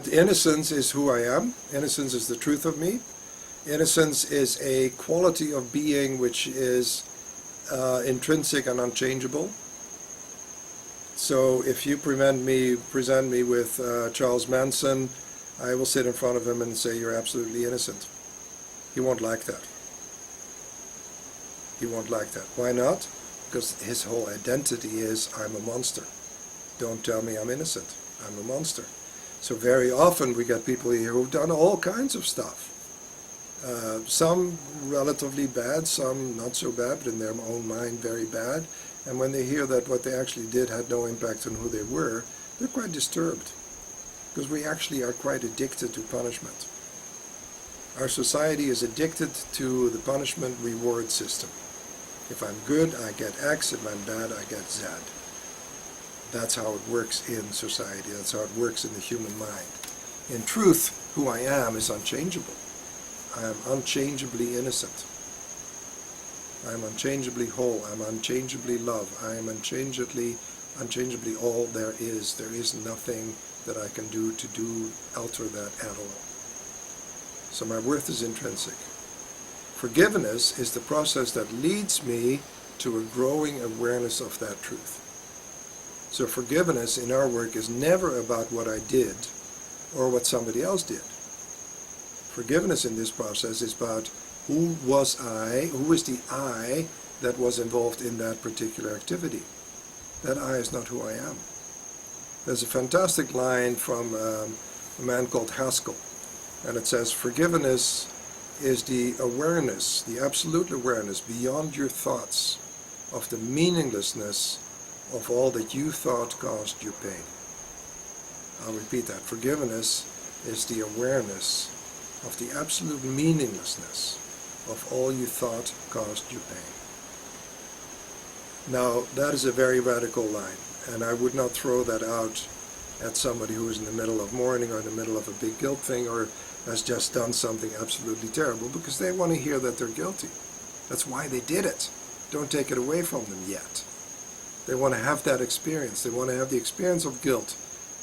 Innocence is who I am. Innocence is the truth of me. Innocence is a quality of being which is intrinsic and unchangeable. So if you present me with Charles Manson, I will sit in front of him and say, you're absolutely innocent. He won't like that. He won't like that. Why not? Because his whole identity is, I'm a monster. Don't tell me I'm innocent. I'm a monster. So very often we get people here who've done all kinds of stuff. Some relatively bad, some not so bad, but in their own mind very bad. And when they hear that what they actually did had no impact on who they were, they're quite disturbed. Because we actually are quite addicted to punishment. Our society is addicted to the punishment-reward system. If I'm good, I get X. If I'm bad, I get Z. That's how it works in society. That's how it works in the human mind. In truth, who I am is unchangeable. I am unchangeably innocent. I am unchangeably whole. I am unchangeably love. I am unchangeably all there is. There is nothing that I can do to alter that at all. So my worth is intrinsic. Forgiveness is the process that leads me to a growing awareness of that truth. So forgiveness in our work is never about what I did or what somebody else did. Forgiveness in this process is about who was I, who is the I that was involved in that particular activity. That I is not who I am. There's a fantastic line from a man called Haskell, and it says, forgiveness is the awareness, the absolute awareness beyond your thoughts of the meaninglessness of all that you thought caused you pain. I'll repeat that. Forgiveness is the awareness of the absolute meaninglessness of all you thought caused you pain. Now, that is a very radical line, and I would not throw that out at somebody who is in the middle of mourning or in the middle of a big guilt thing or has just done something absolutely terrible, because they want to hear that they're guilty. That's why they did it. Don't take it away from them yet. They want to have that experience. They want to have the experience of guilt,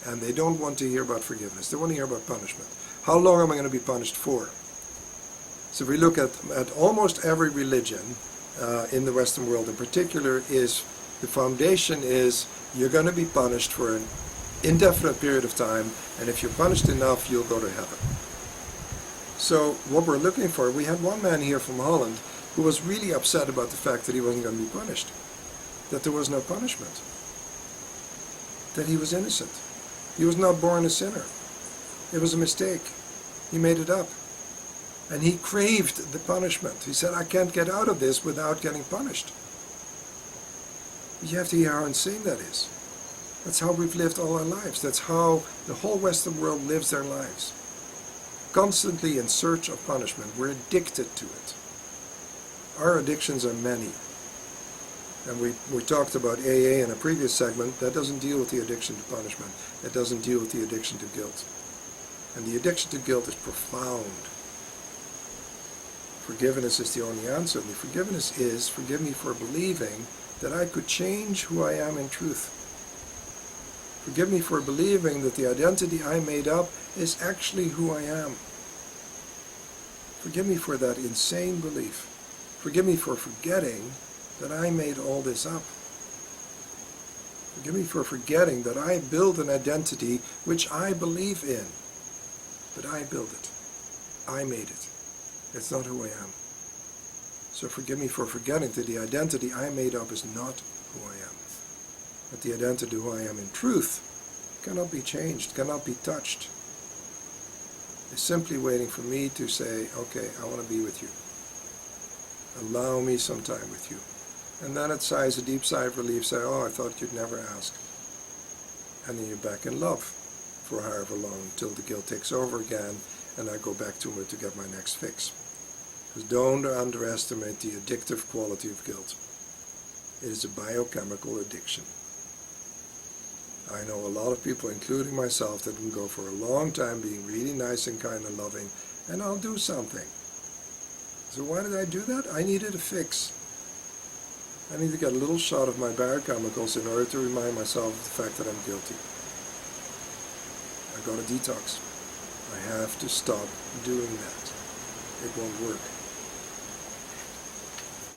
and they don't want to hear about forgiveness. They want to hear about punishment. How long am I going to be punished for? So if we look at almost every religion in the Western world in particular, is the foundation is you're going to be punished for an indefinite period of time, and if you're punished enough, you'll go to heaven. So what we're looking for, we had one man here from Holland who was really upset about the fact that he wasn't going to be punished, that there was no punishment, that he was innocent. He was not born a sinner. It was a mistake. He made it up. And he craved the punishment. He said, I can't get out of this without getting punished. You have to hear how insane that is. That's how we've lived all our lives. That's how the whole Western world lives their lives. Constantly in search of punishment. We're addicted to it. Our addictions are many. And we talked about AA in a previous segment. That doesn't deal with the addiction to punishment. It doesn't deal with the addiction to guilt. And the addiction to guilt is profound. Forgiveness is the only answer. And the forgiveness is, forgive me for believing that I could change who I am in truth. Forgive me for believing that the identity I made up is actually who I am. Forgive me for that insane belief. Forgive me for forgetting that I made all this up. Forgive me for forgetting that I build an identity which I believe in. But I built it. I made it. It's not who I am. So forgive me for forgetting that the identity I made up is not who I am. But the identity who I am in truth cannot be changed, cannot be touched. It's simply waiting for me to say, okay, I want to be with you. Allow me some time with you. And then it sighs a deep sigh of relief, say, oh, I thought you'd never ask. And then you're back in love for however long, until the guilt takes over again, and I go back to it to get my next fix. Because don't underestimate the addictive quality of guilt. It is a biochemical addiction. I know a lot of people, including myself, that can go for a long time being really nice and kind and loving, and I'll do something. So why did I do that? I needed a fix. I need to get a little shot of my biochemicals in order to remind myself of the fact that I'm guilty. I got a detox. I have to stop doing that. It won't work.